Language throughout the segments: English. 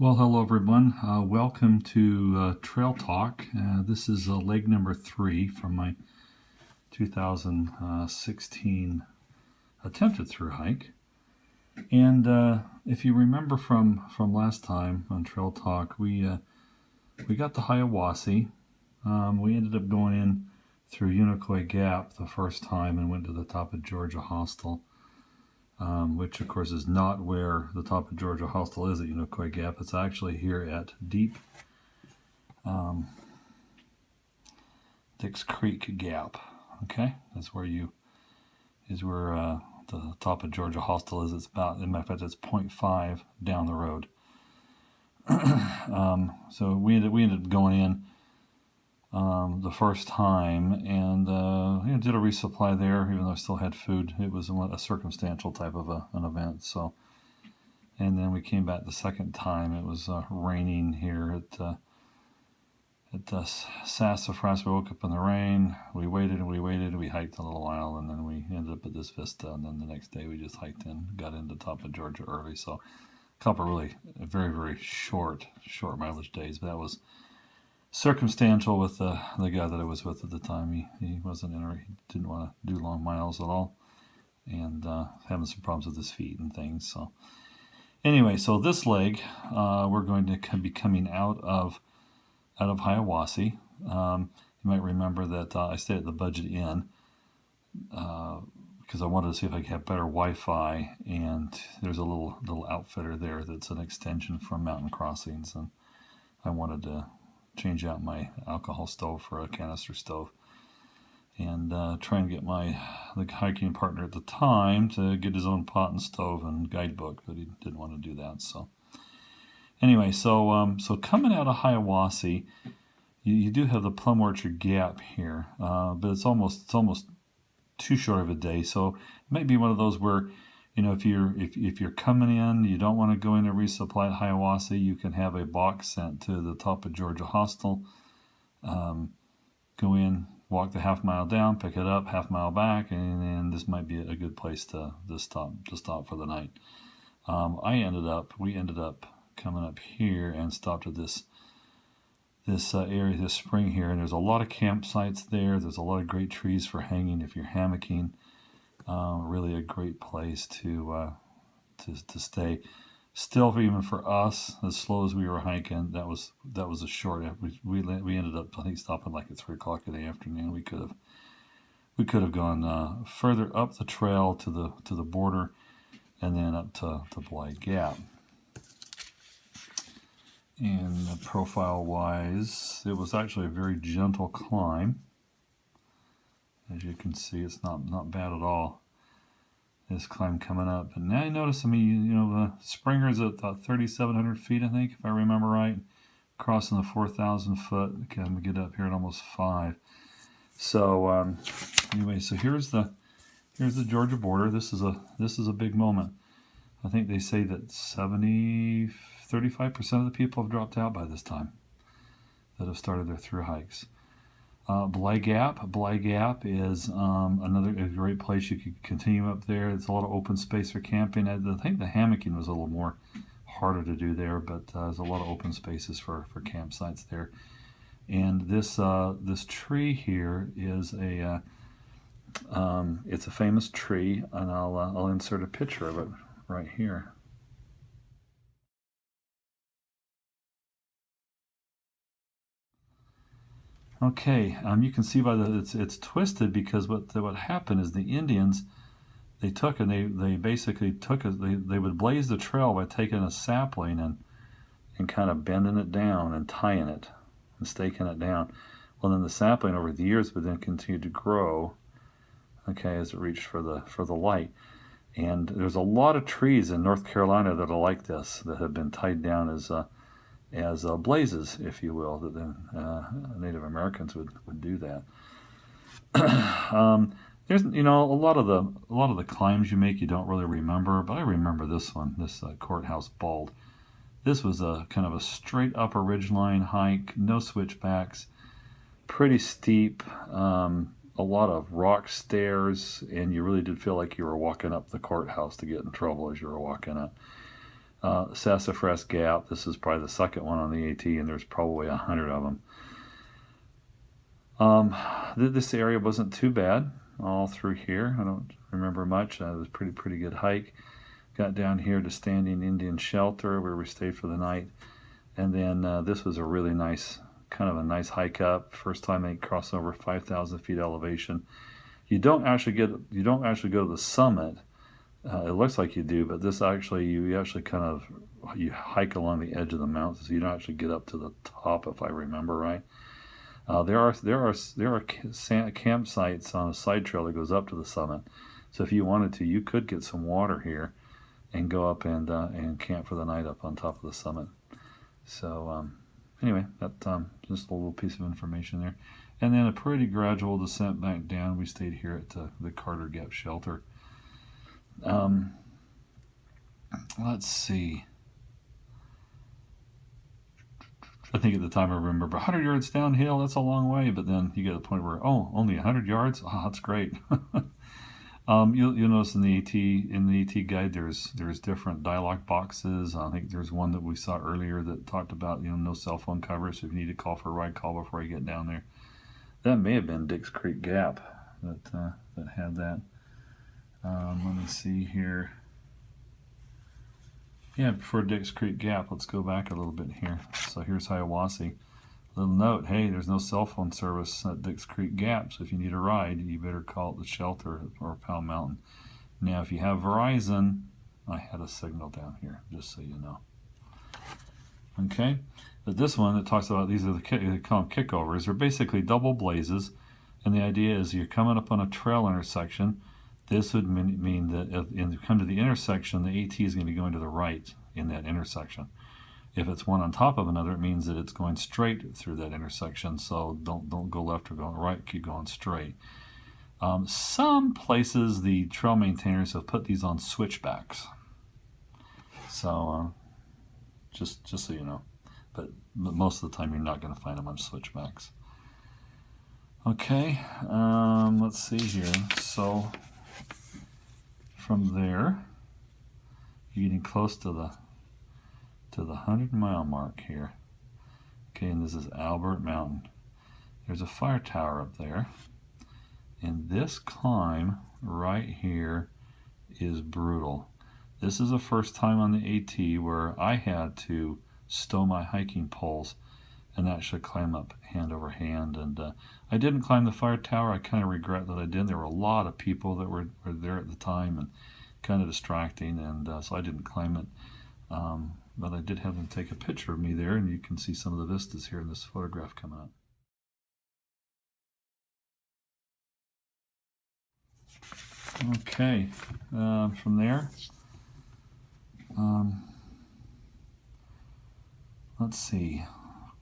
Well, hello everyone. Welcome to Trail Talk. This is leg number 3 from my 2016 attempted through hike. And if you remember from last time on Trail Talk, we got to Hiawassee. We ended up going in through Untitled Gap the first time and went to the top of Georgia Hostel. Which of course is not where the top of Georgia Hostel is at Untitled Gap. It's actually here at Dix Creek Gap. Okay, that's where the top of Georgia Hostel is. It's about, in fact, it's 0.5 down the road. So we ended up going in the first time and did a resupply there, even though I still had food. It was a circumstantial type of an event. So, and then we came back the second time. It was raining here at Sassafras. We woke up in the rain. We waited and we waited. We hiked a little while, and then we ended up at this vista. And then the next day we just hiked in, got into the top of Georgia early. So, a couple of really very, very short mileage days. But that was circumstantial with the guy that I was with at the time. He wasn't he didn't want to do long miles at all, and having some problems with his feet and things. So anyway, so this leg we're going to be coming out of Hiawassee. You might remember that I stayed at the Budget Inn because I wanted to see if I could have better Wi-Fi, and there's a little outfitter there that's an extension from Mountain Crossings, and I wanted to change out my alcohol stove for a canister stove, and try and get the hiking partner at the time to get his own pot and stove and guidebook, but he didn't want to do that. So anyway, so coming out of Hiawassee, you do have the Plum Orchard Gap here, but it's almost too short of a day. So it might be one of those where, if you're coming in, you don't want to go in and resupply at Hiawassee, you can have a box sent to the top of Georgia Hostel. Go in, walk the half mile down, pick it up, half mile back, and then this might be a good place to stop for the night. We ended up coming up here and stopped at this area, this spring here, and there's a lot of campsites there. There's a lot of great trees for hanging if you're hammocking. Really a great place to stay. Still, even for us, as slow as we were hiking, that was a short. We ended up, I think, stopping like at 3 o'clock in the afternoon. We could have gone further up the trail to the border, and then up to Bly Gap. And profile wise, it was actually a very gentle climb. As you can see, it's not bad at all, this climb coming up. And now you notice, the Springer's at 3,700 feet, I think, if I remember right. Crossing the 4,000 foot, can we get up here at almost 5. So anyway, so here's the Georgia border. This is a big moment. I think they say that 35% of the people have dropped out by this time that have started their through hikes. Bly Gap is another great place. You could continue up there. It's a lot of open space for camping. I think the hammocking was a little more harder to do there, but there's a lot of open spaces for campsites there. And this tree here is it's a famous tree, and I'll insert a picture of it right here. Okay, you can see by it's twisted because what happened is the Indians, they took and they basically they would blaze the trail by taking a sapling and kind of bending it down and tying it and staking it down. Well, then the sapling over the years would then continue to grow, okay, as it reached for the light. And there's a lot of trees in North Carolina that are like this, that have been tied down as blazes, if you will, that then Native Americans would do that. There's a lot of the climbs you make you don't really remember, but I remember this one, this Courthouse Bald. This was a kind of a straight up a ridgeline hike, no switchbacks, pretty steep, a lot of rock stairs, and you really did feel like you were walking up the courthouse to get in trouble as you were walking up. Sassafras Gap. This is probably the second one on the AT, and there's probably 100 of them. This area wasn't too bad all through here. I don't remember much. It was a pretty good hike. Got down here to Standing Indian Shelter where we stayed for the night, and then this was a really nice, kind of a nice hike up. First time I crossed over 5,000 feet elevation. You don't actually go to the summit. It looks like you do, but this actually you actually kind of you hike along the edge of the mountain, so you don't actually get up to the top, if I remember right. There are campsites on a side trail that goes up to the summit. So if you wanted to, you could get some water here and go up and camp for the night up on top of the summit. So anyway, that just a little piece of information there. And then a pretty gradual descent back down. We stayed here at the Carter Gap shelter. Let's see. I think at the time I remember 100 yards downhill, that's a long way, but then you get to the point where, oh, only 100 yards? Oh, that's great. You'll notice in the AT guide there's different dialogue boxes. I think there's one that we saw earlier that talked about, no cell phone coverage. So if you need to call for a ride, call before you get down there. That may have been Dix Creek Gap that had that. Let me see here. Yeah, before Dix Creek Gap, let's go back a little bit here. So here's Hiawassee. Little note, hey, there's no cell phone service at Dix Creek Gap, so if you need a ride, you better call the shelter or Powell Mountain. Now, if you have Verizon, I had a signal down here, just so you know. Okay, but this one that talks about, these are they call them kickovers. They're basically double blazes, and the idea is you're coming up on a trail intersection. This would mean that if you come to the intersection, the AT is going to be going to the right in that intersection. If it's one on top of another, it means that it's going straight through that intersection. So don't go left or go right, keep going straight. Some places the trail maintainers have put these on switchbacks. So just so you know, but most of the time you're not going to find them on switchbacks. Okay, let's see here. So from there, you're getting close to the 100-mile mark here. Okay, and this is Albert Mountain. There's a fire tower up there. And this climb right here is brutal. This is the first time on the AT where I had to stow my hiking poles and actually climb up hand over hand. And I didn't climb the fire tower. I kind of regret that I didn't. There were a lot of people that were there at the time and kind of distracting, and so I didn't climb it. But I did have them take a picture of me there, and you can see some of the vistas here in this photograph come up. Okay, from there, let's see.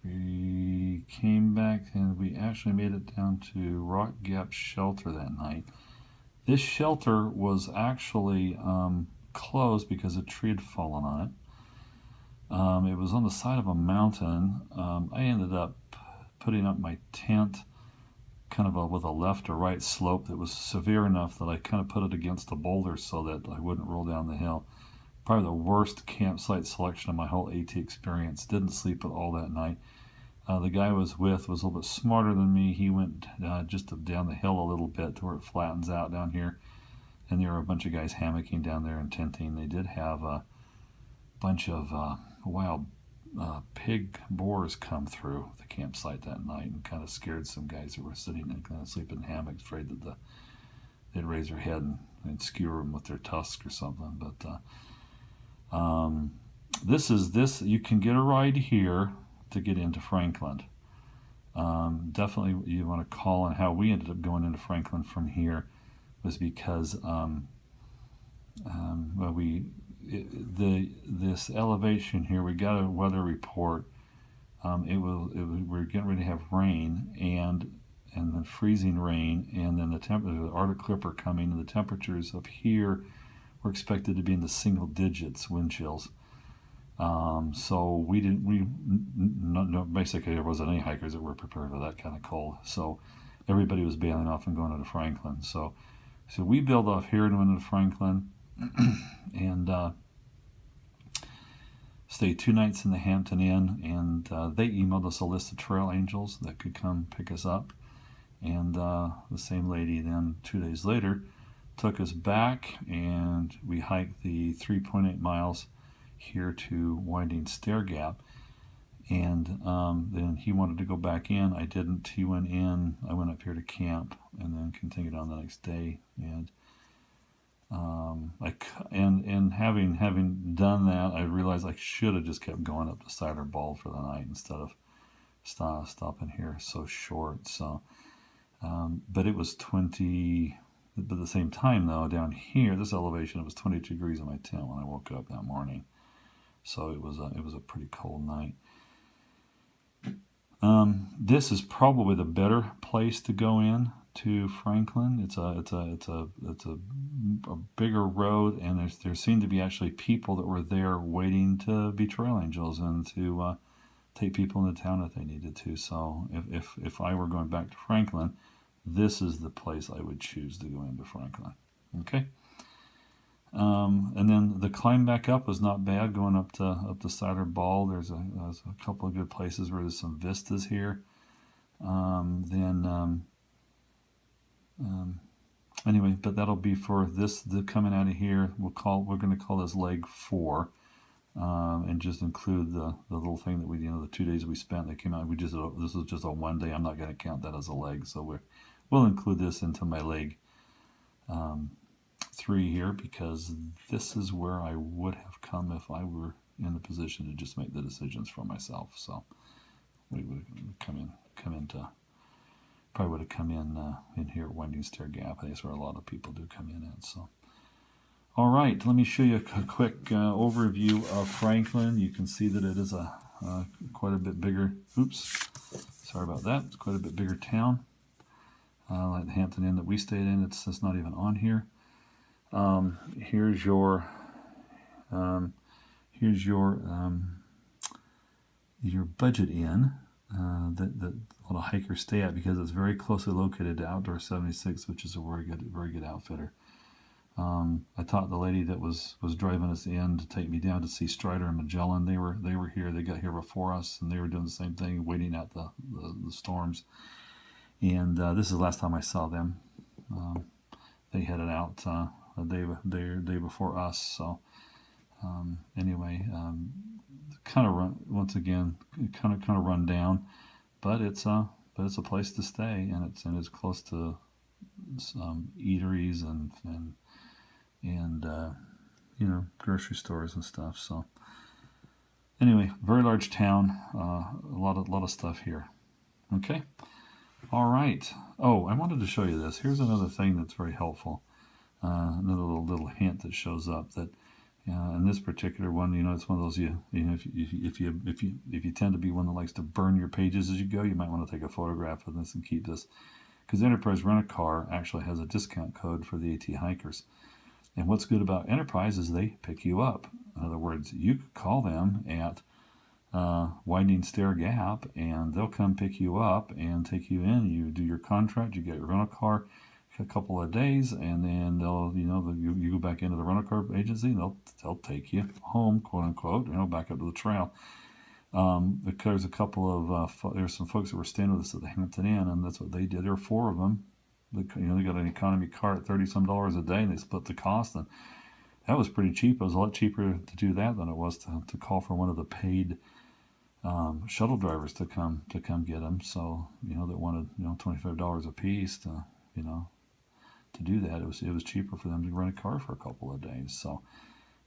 We came back and we actually made it down to Rock Gap Shelter that night. This shelter was actually closed because a tree had fallen on it. It was on the side of a mountain. I ended up putting up my tent kind of with a left or right slope that was severe enough that I kind of put it against a boulder so that I wouldn't roll down the hill. Probably the worst campsite selection of my whole AT experience. Didn't sleep at all that night. The guy I was with was a little bit smarter than me. He went just down the hill a little bit to where it flattens out down here. And there were a bunch of guys hammocking down there and tenting. They did have a bunch of wild pig boars come through the campsite that night and kind of scared some guys who were sitting and kind of sleeping in hammocks, afraid that they'd raise their head and skewer them with their tusks or something. But this you can get a ride here to get into Franklin. Definitely you want to call, and how we ended up going into Franklin from here was because this elevation here, we got a weather report. We're getting ready to have rain and then freezing rain, and then the Arctic Clipper coming, and the temperatures up here were expected to be in the single digits wind chills. So basically there wasn't any hikers that were prepared for that kind of cold. So everybody was bailing off and going into Franklin. So we bailed off here and went into Franklin. And stayed 2 nights in the Hampton Inn, and they emailed us a list of trail angels that could come pick us up. And the same lady then 2 days later took us back, and we hiked the 3.8 miles here to Winding Stair Gap. And then he wanted to go back in. I didn't. He went in. I went up here to camp and then continued on the next day. And having done that, I realized I should have just kept going up to Cider Bald for the night instead of stopping here so short. So, but it was 20. But at the same time, though, down here, this elevation, it was 22 degrees in my tent when I woke up that morning. So it was a pretty cold night. This is probably the better place to go in to Franklin. It's a bigger road, and there seemed to be actually people that were there waiting to be trail angels and to take people into town if they needed to. So if I were going back to Franklin, this is the place I would choose to go into Franklin. Okay. And then the climb back up was not bad, going up to Cider Bald. There's a couple of good places where there's some vistas here. Anyway, but that'll be for the coming out of here. We're going to call this leg 4, and just include the little thing that we, the 2 days we spent. That came out. This was just a 1 day. I'm not going to count that as a leg, so we'll include this into my leg 3 here, because this is where I would have come if I were in the position to just make the decisions for myself. So we would probably would have come in here at Winding Stair Gap. I think that's where a lot of people do come in at. So, all right, let me show you a quick overview of Franklin. You can see that it is quite a bit bigger. Oops, sorry about that. It's quite a bit bigger town. Like the Hampton Inn that we stayed in, it's not even on here. Here's your budget inn that a lot of hikers stay at, because it's very closely located to Outdoor 76, which is a very good outfitter. I taught the lady that was driving us in to take me down to see Strider and Magellan. They were here. They got here before us, and they were doing the same thing, waiting out the storms. And this is the last time I saw them. They headed out the day before us. So anyway, kind of run down, but it's a place to stay, and it's close to some eateries and grocery stores and stuff. So anyway, very large town, a lot of stuff here. Okay. All right. Oh, I wanted to show you this. Here's another thing that's very helpful. Another little hint that shows up that in this particular one, it's one of those if you tend to be one that likes to burn your pages as you go, you might want to take a photograph of this and keep this, because Enterprise Rent-A-Car actually has a discount code for the AT hikers. And what's good about Enterprise is they pick you up. In other words, you could call them at Winding Stair Gap, and they'll come pick you up and take you in. You do your contract, you get your rental car a couple of days, and then you go back into the rental car agency, and they'll take you home, quote unquote, back up to the trail. There's a couple of there's some folks that were staying with us at the Hampton Inn, and that's what they did. There were 4 of them. They got an economy car at $30-some a day, and they split the cost, and that was pretty cheap. It was a lot cheaper to do that than it was to call for one of the paid shuttle drivers to come get them. So that wanted $25 a piece to do that. It was cheaper for them to rent a car for a couple of days. So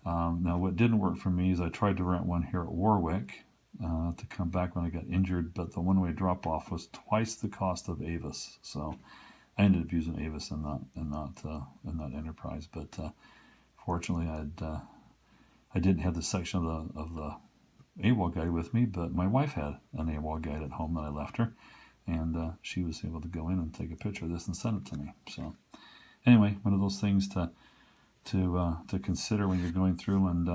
now what didn't work for me is I tried to rent one here at Warwick to come back when I got injured, but the one-way drop-off was twice the cost of Avis. So I ended up using Avis and not Enterprise. But fortunately, I didn't have the section of the AWOL guide with me, but my wife had an AWOL guide at home that I left her, and she was able to go in and take a picture of this and send it to me. So anyway, one of those things to consider when you're going through and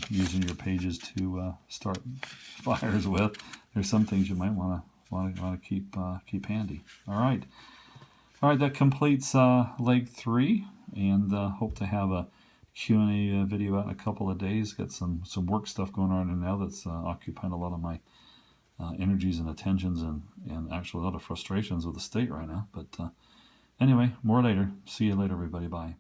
using your pages to start fires with. There's some things you might want to keep handy. All right, that completes leg 3, and hope to have a Q&A video out in a couple of days. Got some work stuff going on right now that's occupying a lot of my energies and attentions, and actually a lot of frustrations with the state right now. But anyway, more later. See you later, everybody. Bye.